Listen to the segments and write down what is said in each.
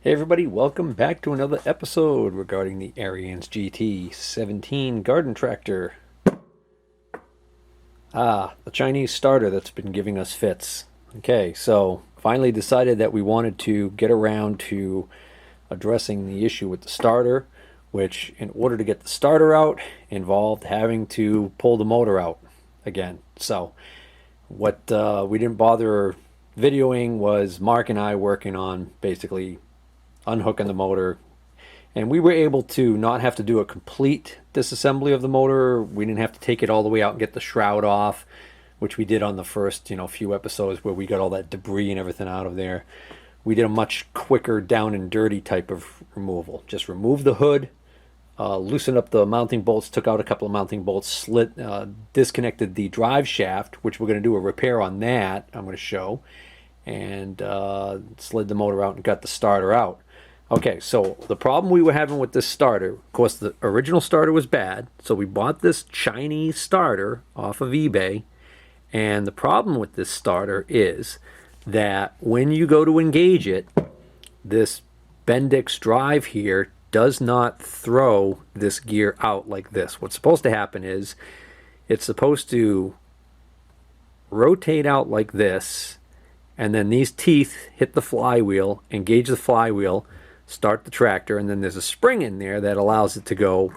Hey everybody, welcome back to another episode regarding the Ariens GT17 garden tractor. The Chinese starter that's been giving us fits. Okay, so finally decided that we wanted to get around to addressing the issue with the starter, which in order to get the starter out involved having to pull the motor out again. So what we didn't bother videoing was Mark and I working on basically unhooking the motor, and we were able to not have to do a complete disassembly of the motor. We didn't have to take it all the way out and get the shroud off, which we did on the first few episodes where we got all that debris and everything out of there. We did a much quicker down and dirty type of removal. Just removed the hood, loosened up the mounting bolts, took out a couple of mounting bolts, disconnected the drive shaft, which we're going to do a repair on that, I'm going to show, and slid the motor out and got the starter out. Okay, so the problem we were having with this starter, of course the original starter was bad, so we bought this Chinese starter off of eBay, and the problem with this starter is that when you go to engage it, this Bendix drive here does not throw this gear out like this. What's supposed to happen is it's supposed to rotate out like this, and then these teeth hit the flywheel, engage the flywheel, start the tractor, and then there's a spring in there that allows it to go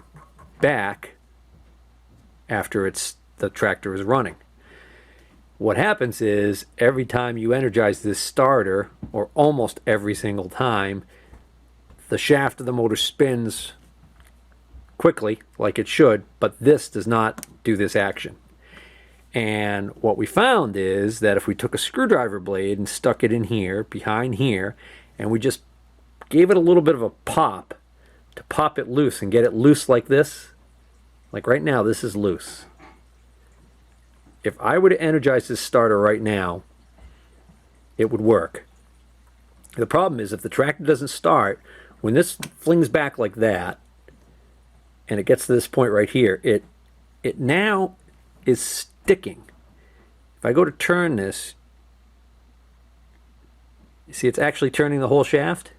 back after the tractor is running. What happens is every time you energize this starter, or almost every single time, the shaft of the motor spins quickly like it should, but this does not do this action. And what we found is that if we took a screwdriver blade and stuck it in here, behind here, and we just gave it a little bit of a pop to pop it loose and get it loose like this, like right now this is loose. If I were to energize this starter right now, it would work. The problem is if the tractor doesn't start, when this flings back like that and it gets to this point right here, it now is sticking. If I go to turn this, you see it's actually turning the whole shaft.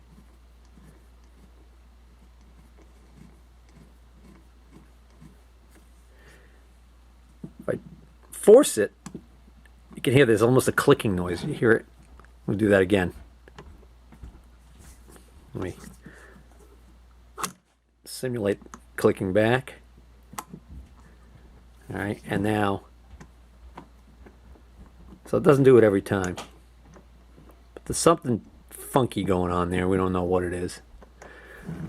If I force it, you can hear there's almost a clicking noise. You hear it? We'll do that again. Let me simulate clicking back. All right, and now, so it doesn't do it every time, but there's something funky going on there. We don't know what it is.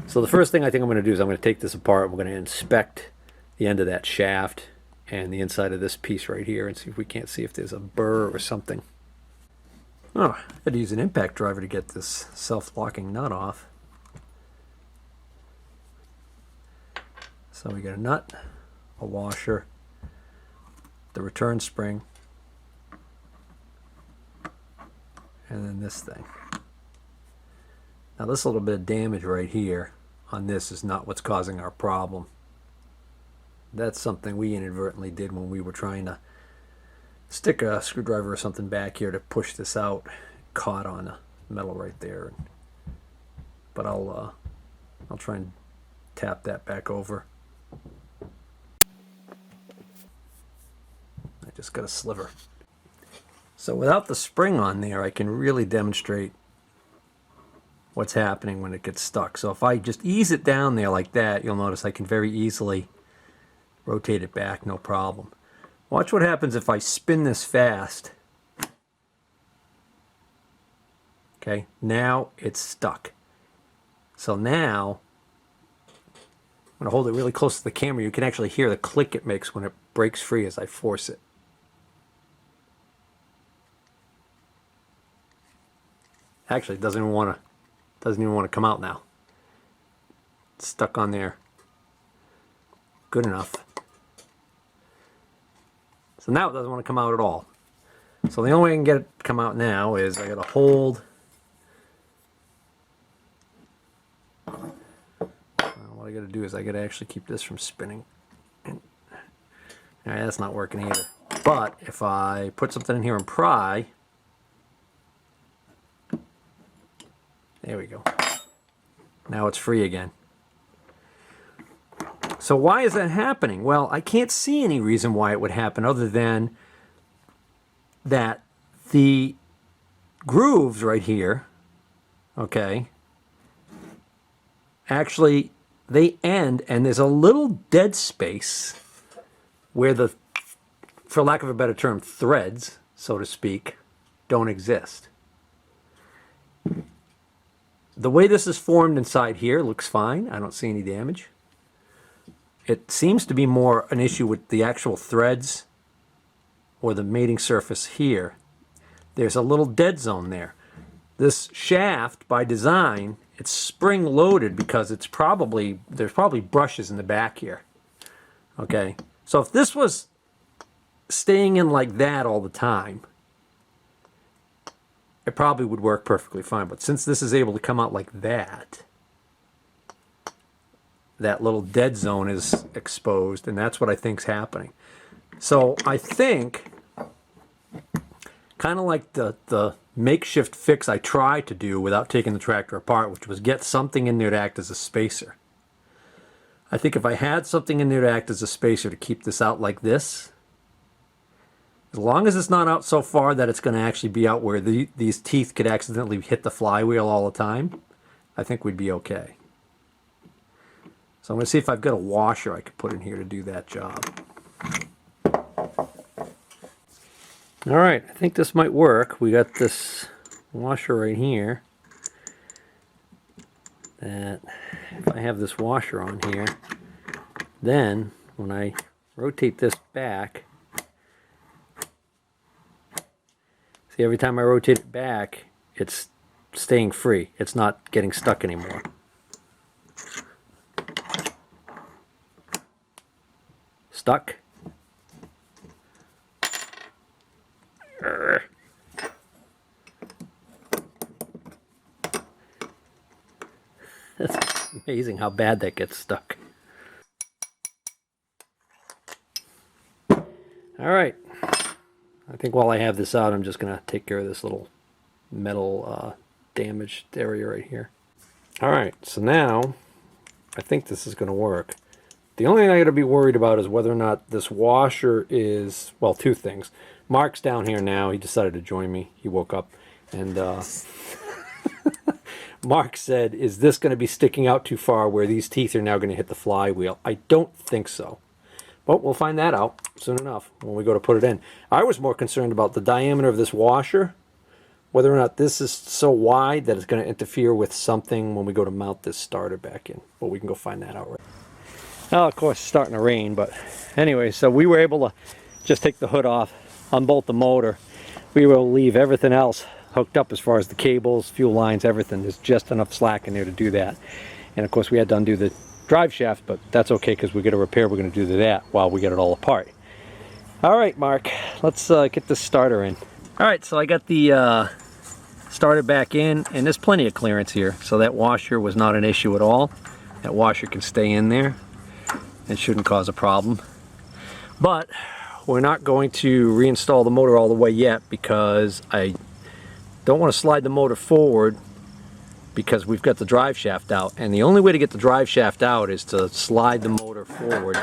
So the first thing I think I'm going to do is I'm going to take this apart. We're going to inspect the end of that shaft and the inside of this piece right here and see if we can't see if there's a burr or something. Oh, I had to use an impact driver to get this self-locking nut off. So we got a nut, a washer, the return spring, and then this thing. Now this little bit of damage right here on this is not what's causing our problem. That's something we inadvertently did when we were trying to stick a screwdriver or something back here to push this out. Caught on the metal right there. But I'll try and tap that back over. I just got a sliver. So without the spring on there, I can really demonstrate what's happening when it gets stuck. So if I just ease it down there like that, you'll notice I can very easily rotate it back, no problem. Watch what happens if I spin this fast. Okay, now it's stuck. So now, I'm going to hold it really close to the camera. You can actually hear the click it makes when it breaks free as I force it. Actually, it doesn't even want to come out now. It's stuck on there. Good enough. So now it doesn't want to come out at all. So the only way I can get it to come out now is I got to hold. What I got to do is I got to actually keep this from spinning. Alright, that's not working either. But if I put something in here and pry, there we go. Now it's free again. So why is that happening? Well, I can't see any reason why it would happen other than that the grooves right here, okay, actually they end and there's a little dead space where the, for lack of a better term, threads, so to speak, don't exist. The way this is formed inside here looks fine. I don't see any damage. It seems to be more an issue with the actual threads or the mating surface here. There's a little dead zone there. This shaft, by design, it's spring loaded because it's probably, there's probably brushes in the back here. Okay, so if this was staying in like that all the time, it probably would work perfectly fine. But since this is able to come out like that, that little dead zone is exposed, and that's what I think's happening. So I think, kind of like the makeshift fix I tried to do without taking the tractor apart, which was get something in there to act as a spacer. I think if I had something in there to act as a spacer to keep this out like this, as long as it's not out so far that it's going to actually be out where these teeth could accidentally hit the flywheel all the time, I think we'd be okay. So I'm going to see if I've got a washer I could put in here to do that job. Alright, I think this might work. We got this washer right here. That if I have this washer on here, then when I rotate this back, see, every time I rotate it back, it's staying free. It's not getting stuck anymore. Stuck. That's amazing how bad that gets stuck. Alright, I think while I have this out, I'm just going to take care of this little metal damaged area right here. Alright, so now I think this is going to work. The only thing I got to be worried about is whether or not this washer is, well, two things. Mark's down here now. He decided to join me. He woke up, and Mark said, is this going to be sticking out too far where these teeth are now going to hit the flywheel? I don't think so. But we'll find that out soon enough when we go to put it in. I was more concerned about the diameter of this washer, whether or not this is so wide that it's going to interfere with something when we go to mount this starter back in. But we can go find that out right now. Well, of course, it's starting to rain, but anyway, so we were able to just take the hood off, unbolt the motor. We will leave everything else hooked up as far as the cables, fuel lines, everything. There's just enough slack in there to do that. And of course, we had to undo the drive shaft, but that's okay because we get a repair we're going to do to that while we get it all apart. All right, Mark, let's get this starter in. All right, so I got the starter back in, and there's plenty of clearance here, so that washer was not an issue at all. That washer can stay in there. It shouldn't cause a problem. But we're not going to reinstall the motor all the way yet because I don't want to slide the motor forward because we've got the drive shaft out, and the only way to get the drive shaft out is to slide the motor forward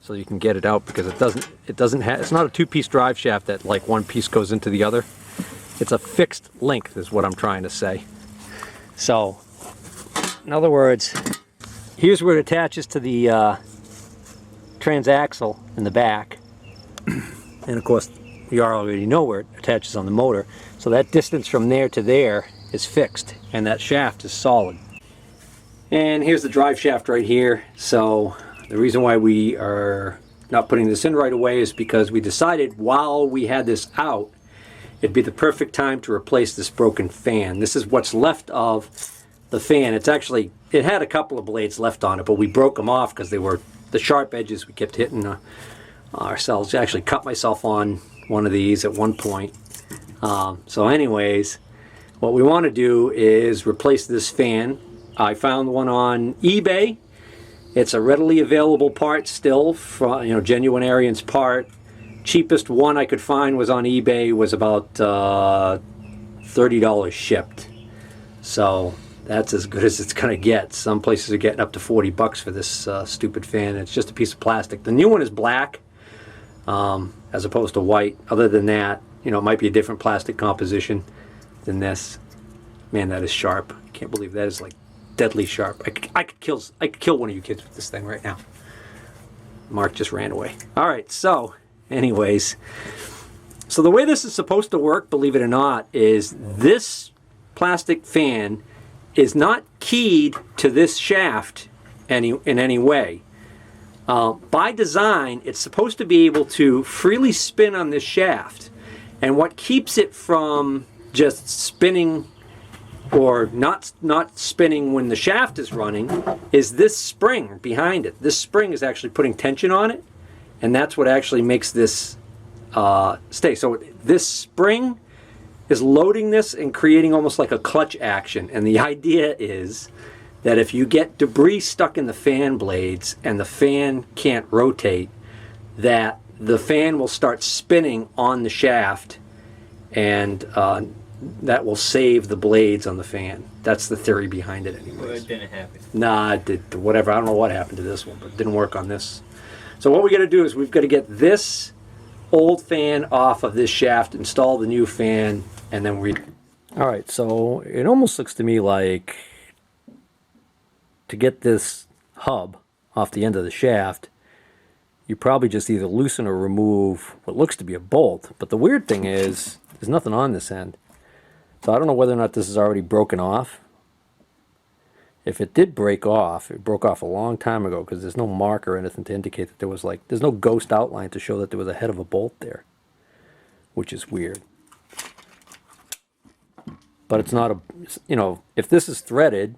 so you can get it out, because it's not a two-piece drive shaft that like one piece goes into the other. It's a fixed length is what I'm trying to say. So in other words, here's where it attaches to the transaxle in the back, and of course you already know where it attaches on the motor, so that distance from there to there is fixed and that shaft is solid. And here's the drive shaft right here. So the reason why we are not putting this in right away is because we decided while we had this out, it'd be the perfect time to replace this broken fan. This is what's left of the fan. It's actually, it had a couple of blades left on it, but we broke them off because they were the sharp edges. We kept hitting ourselves. I actually cut myself on one of these at one point. So anyways, what we want to do is replace this fan. I found one on eBay. It's a readily available part still, from, genuine Ariens part. Cheapest one I could find was on eBay, was about $30 shipped. So that's as good as it's going to get. Some places are getting up to 40 bucks for this stupid fan. It's just a piece of plastic. The new one is black as opposed to white. Other than that, you know, it might be a different plastic composition than this. Man, that is sharp. I can't believe that is like deadly sharp. I could kill one of you kids with this thing right now. Mark just ran away. All right, so anyways, so the way this is supposed to work, believe it or not, is this plastic fan is not keyed to this shaft in any way. By design, it's supposed to be able to freely spin on this shaft, and what keeps it from just spinning or not spinning when the shaft is running is this spring behind it. This spring is actually putting tension on it, and that's what actually makes this stay. So this spring is loading this and creating almost like a clutch action, and the idea is that if you get debris stuck in the fan blades and the fan can't rotate, that the fan will start spinning on the shaft, and that will save the blades on the fan. That's the theory behind it anyways. Well, it didn't happen. Nah, it did whatever. I don't know what happened to this one, but it didn't work on this. So what we got to do is we've got to get this old fan off of this shaft, install the new fan, and then we... All right, so it almost looks to me like to get this hub off the end of the shaft, you probably just either loosen or remove what looks to be a bolt. But the weird thing is, there's nothing on this end. So I don't know whether or not this is already broken off. If it did break off, it broke off a long time ago because there's no mark or anything to indicate that there was like, there's no ghost outline to show that there was a head of a bolt there, which is weird. But it's not a, you know, if this is threaded,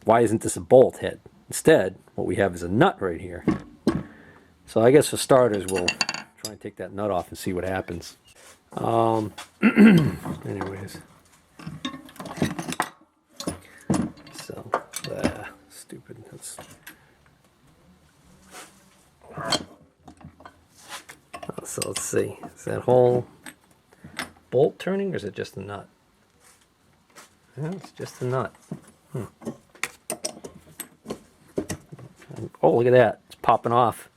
why isn't this a bolt head? Instead, what we have is a nut right here. So I guess for starters, we'll try and take that nut off and see what happens. Anyways. So, stupid. That's... So let's see. Is that whole bolt turning, or is it just a nut? Yeah, it's just a nut. Oh, look at that. It's popping off.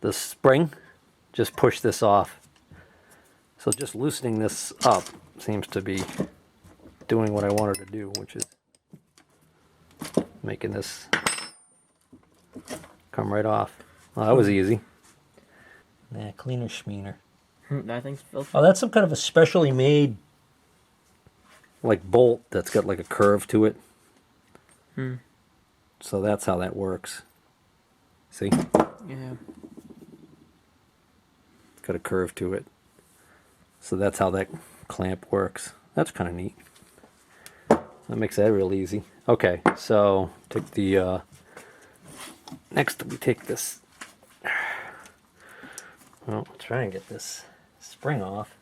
The spring just pushed this off. So just loosening this up seems to be doing what I wanted to do, which is making this come right off. Well, that was easy. Yeah, cleaner schmeener. That thing's filthy. Oh, that's some kind of a specially made like bolt that's got like a curve to it. So that's how that works. See? Yeah. It's got a curve to it. So that's how that clamp works. That's kind of neat. That makes that real easy. Okay, so take the next we take this. Well, I'll try and get this spring off.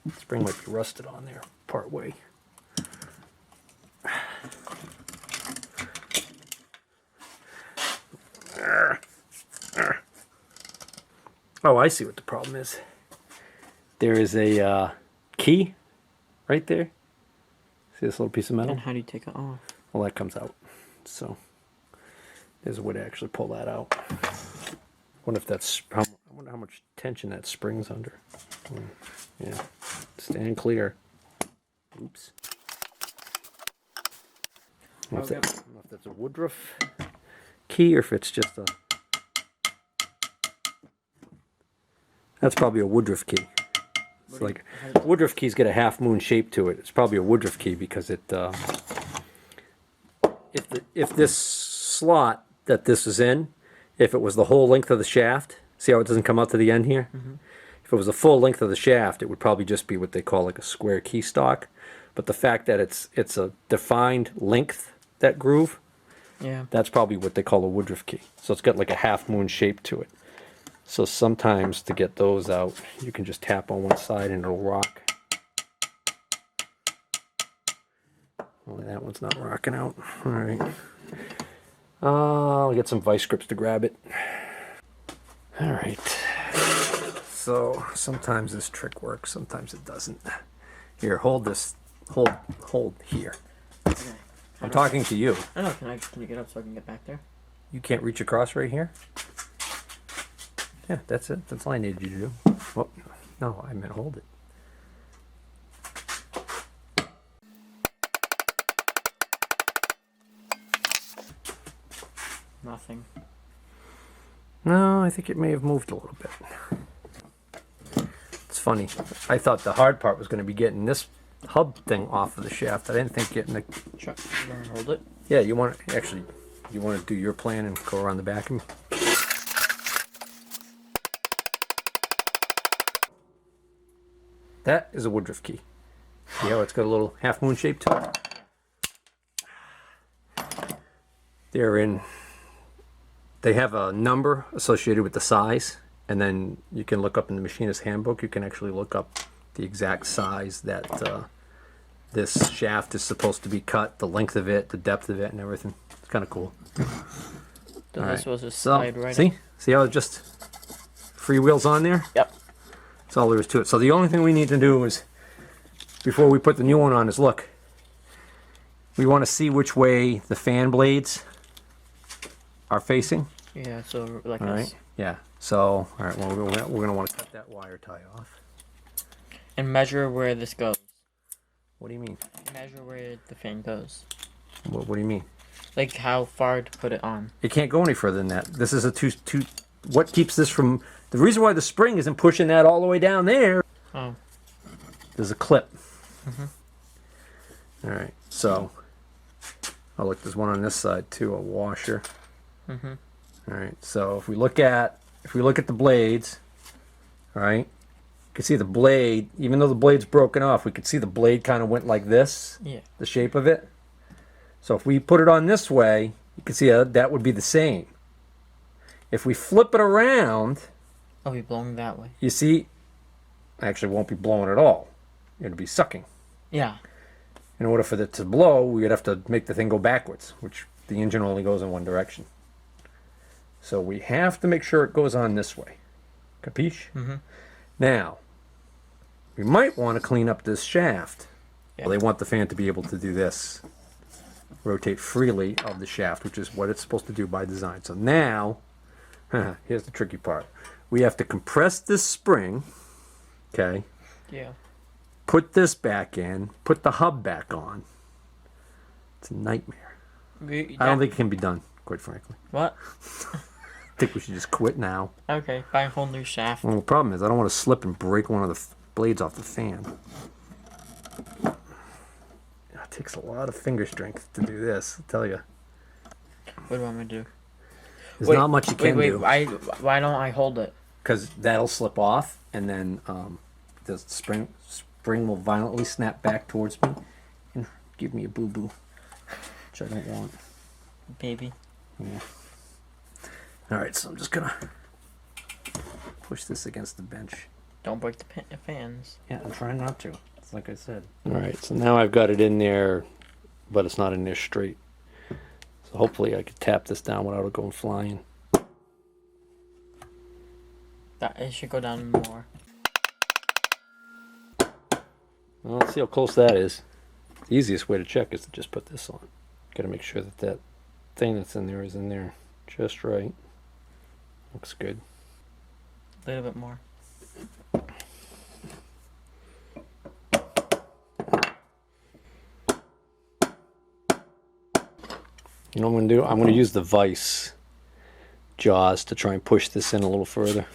The spring might be rusted on there part way. Oh, I see what the problem is. There is a key right there. See this little piece of metal? And how do you take it off? Well, that comes out. So there's a way to actually pull that out. I wonder if that's I wonder how much tension that spring's under. Yeah, stand clear. Oops. I don't know if that's a Woodruff key or if it's just a... That's probably a Woodruff key. It's like Woodruff keys get a half moon shape to it. It's probably a Woodruff key because it if this slot that this is in, if it was the whole length of the shaft, see how it doesn't come out to the end here? If it was the full length of the shaft, it would probably just be what they call like a square key stock. But the fact that it's a defined length, that groove, yeah, that's probably what they call a Woodruff key. So it's got like a half moon shape to it. So sometimes to get those out, you can just tap on one side and it'll rock. Only that one's not rocking out. All right. I'll get some vice grips to grab it. All right. So sometimes this trick works, sometimes it doesn't. Here, hold this. Hold here. Okay. I'm talking to you. I know. Can you get up so I can get back there? You can't reach across right here? Yeah, that's it. That's all I needed you to do. Oh, no, I meant hold it. Nothing. No, I think it may have moved a little bit. It's funny. I thought the hard part was going to be getting this hub thing off of the shaft. I didn't think getting the... Sure. You want to hold it? Yeah, you want to... Actually, you want to do your plan and go around the back of me? That is a Woodruff key. See how it's got a little half moon shape to it? They have a number associated with the size, and then you can look up in the machinist handbook, you can actually look up the exact size that this shaft is supposed to be cut, the length of it, the depth of it, and everything. It's kind of cool. So this was just slide right see? See how it just free wheels on there? Yep. That's all there is to it. So the only thing we need to do is, before we put the new one on, is look. We want to see which way the fan blades are facing. Yeah, so like All this. right. Yeah. So, all right. Well, we're going to want to cut that wire tie off. And measure where this goes. What do you mean? Measure where the fan goes. What do you mean? Like how far to put it on. It can't go any further than that. This is a two. What keeps this from? The reason why the spring isn't pushing that all the way down there. Oh. There's a clip. Mm-hmm. All right. So, oh look, there's one on this side too, a washer. Mm-hmm. All right. So if we look at the blades, all right, you can see the blade. Even though the blade's broken off, we can see the blade kind of went like this. Yeah. The shape of it. So if we put it on this way, you can see that would be the same. If we flip it around, I'll be blowing that way. you see, actually it won't be blowing at all. It'll be sucking. Yeah. In order for it to blow, we would have to make the thing go backwards, which the engine only goes in one direction. So we have to make sure it goes on this way. Capiche? Mm-hmm. Now, we might want to clean up this shaft. Yeah. Well, they want the fan to be able to do this. Rotate freely of the shaft, which is what it's supposed to do by design. So now, here's the tricky part. We have to compress this spring, okay? Yeah. Put this back in, put the hub back on. It's a nightmare. I don't think it can be done, quite frankly. What? I think we should just quit now. Okay, buy a whole new shaft. Well, the problem is I don't want to slip and break one of the blades off the fan. It takes a lot of finger strength to do this, I'll tell you. What do you want me to do? There's not much you can do. Why don't I hold it? Because that'll slip off, and then the spring will violently snap back towards me and give me a boo-boo, which I don't want. Baby. Yeah. All right, so I'm just gonna push this against the bench. Don't break the fans. Yeah, I'm trying not to. It's like I said. All right, so now I've got it in there, but it's not in there straight. So hopefully I could tap this down without it going flying. It should go down more. Well, let's see how close that is. The easiest way to check is to just put this on. Got to make sure that that thing that's in there is in there just right. Looks good. A little bit more. You know what I'm going to do? I'm going to use the vise jaws to try and push this in a little further.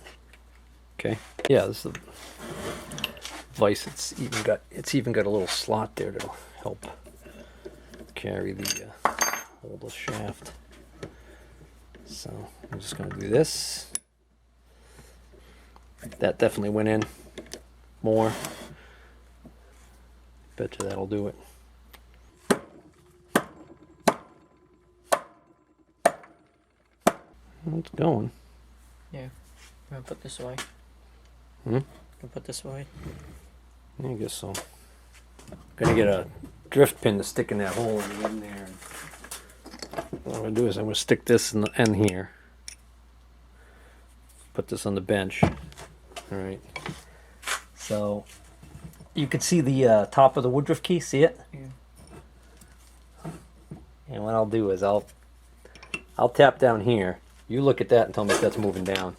Okay. Yeah, this is the vise. It's even got a little slot there to help carry the hold the shaft. So I'm just going to do this. That definitely went in more. Bet you that'll do it. It's going. Yeah. I'm gonna put this away. Hmm? Gonna put this away. I guess so. Gonna get a drift pin to stick in that hole in the end there. What I'm gonna do is I'm gonna stick this in the end here. Put this on the bench. All right. So you can see the top of the Woodruff key. See it? Yeah. And what I'll do is I'll tap down here. You look at that and tell me if that's moving down.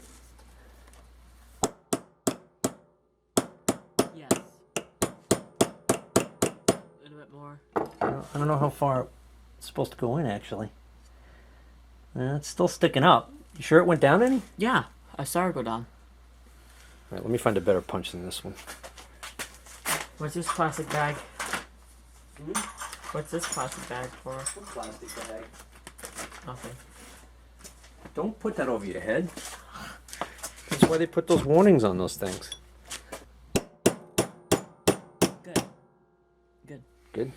Yes. A little bit more. I don't know how far it's supposed to go in, actually. It's still sticking up. You sure it went down any? Yeah, I saw it go down. All right, let me find a better punch than this one. What's this plastic bag? What's this plastic bag for? What plastic bag? Nothing. Don't put that over your head. That's why they put those warnings on those things. Good. Good. Good?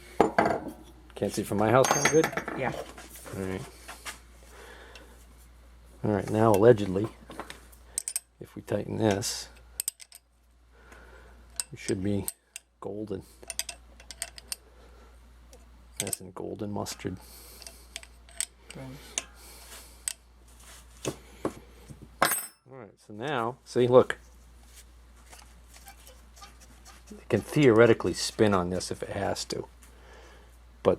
Can't see from my house now, good? Yeah. Alright. Alright, now allegedly, if we tighten this, it should be golden. Nice and golden mustard. Alright, so now, see, look. It can theoretically spin on this if it has to. But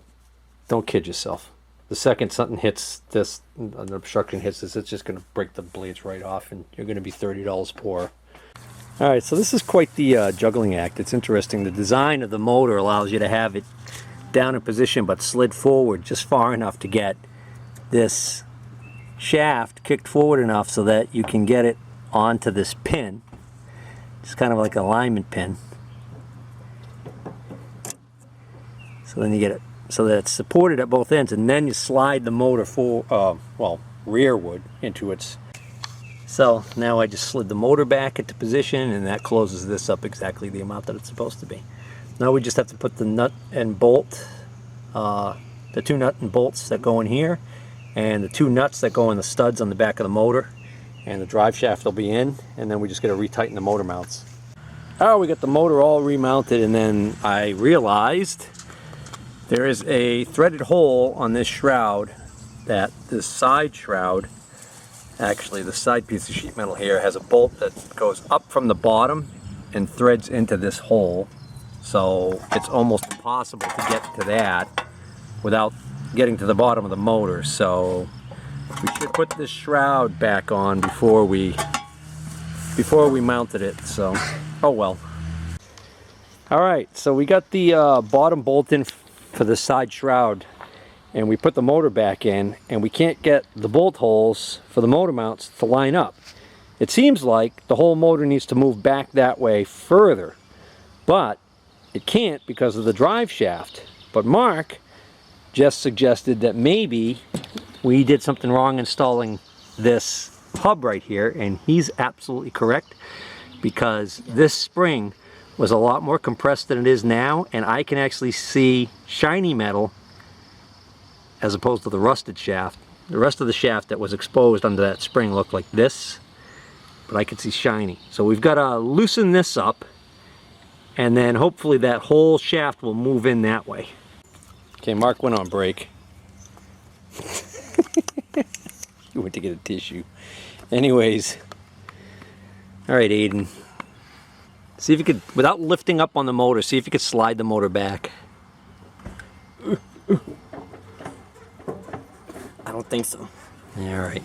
don't kid yourself. The second something hits this, an obstruction hits this, it's just going to break the blades right off and you're going to be $30 poorer. Alright, so this is quite the juggling act. It's interesting. The design of the motor allows you to have it down in position but slid forward just far enough to get this shaft kicked forward enough so that you can get it onto this pin. It's kind of like an alignment pin. So then you get it so that it's supported at both ends, and then you slide the motor rearward into its. So now I just slid the motor back into position, and that closes this up exactly the amount that it's supposed to be. Now we just have to put the nut and bolt, the two nut and bolts that go in here, and the two nuts that go in the studs on the back of the motor, and the drive shaft will be in, and then we just got to retighten the motor mounts. Oh, we got the motor all remounted, and then I realized there is a threaded hole on this shroud, that this side shroud, actually the side piece of sheet metal here has a bolt that goes up from the bottom and threads into this hole. So it's almost impossible to get to that without getting to the bottom of the motor. So we should put this shroud back on before we mounted it. So, oh well. Alright, so we got the bottom bolt in for the side shroud, and we put the motor back in, and we can't get the bolt holes for the motor mounts to line up. It seems like the whole motor needs to move back that way further, but it can't because of the drive shaft. But Mark just suggested that maybe we did something wrong installing this hub right here, and he's absolutely correct, because this spring was a lot more compressed than it is now, and I can actually see shiny metal as opposed to the rusted shaft. The rest of the shaft that was exposed under that spring looked like this, but I could see shiny. So we've got to loosen this up, and then hopefully that whole shaft will move in that way. Okay, Mark went on break. He went to get a tissue. Anyways, all right, Aiden. See if you could, without lifting up on the motor, see if you could slide the motor back. I don't think so. All right.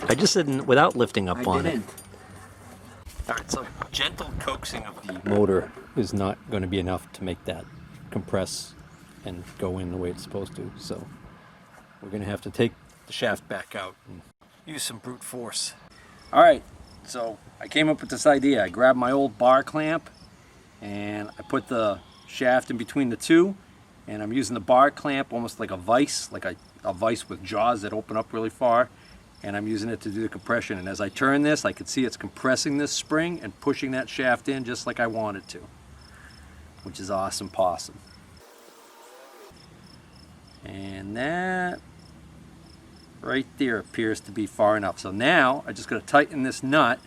I just said without lifting up on it. All right, so gentle coaxing of the motor is not going to be enough to make that compress and go in the way it's supposed to. So we're going to have to take the shaft back out and use some brute force. All right, so I came up with this idea. I grabbed my old bar clamp and I put the shaft in between the two, and I'm using the bar clamp almost like a vise, like a vise with jaws that open up really far, and I'm using it to do the compression. And as I turn this, I can see it's compressing this spring and pushing that shaft in just like I want it to, which is awesome possum. And that right there appears to be far enough. So now I just got to tighten this nut.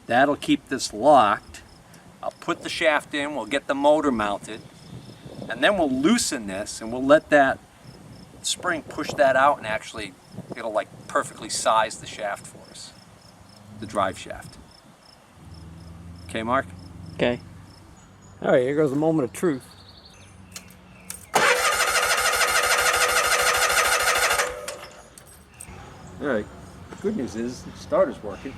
That'll keep this locked. I'll put the shaft in, we'll get the motor mounted, and then we'll loosen this and we'll let that spring push that out, and actually it'll like perfectly size the shaft for us, the drive shaft. Okay, Mark? Okay. All right, here goes the moment of truth. All right. Good news is the starter's working.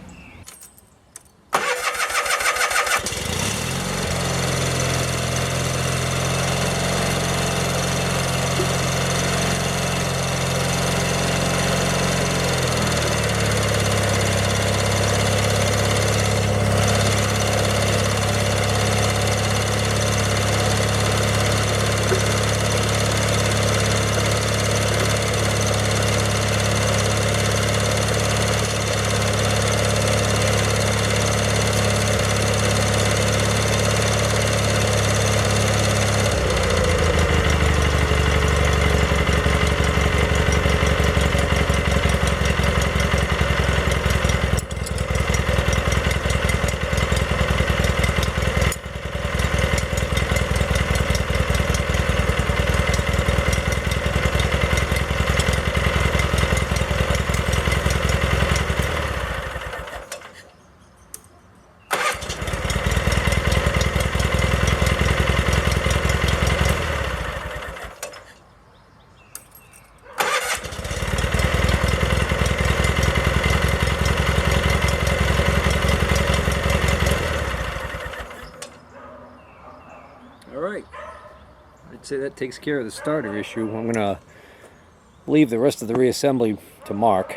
Alright, I'd say that takes care of the starter issue. I'm going to leave the rest of the reassembly to Mark.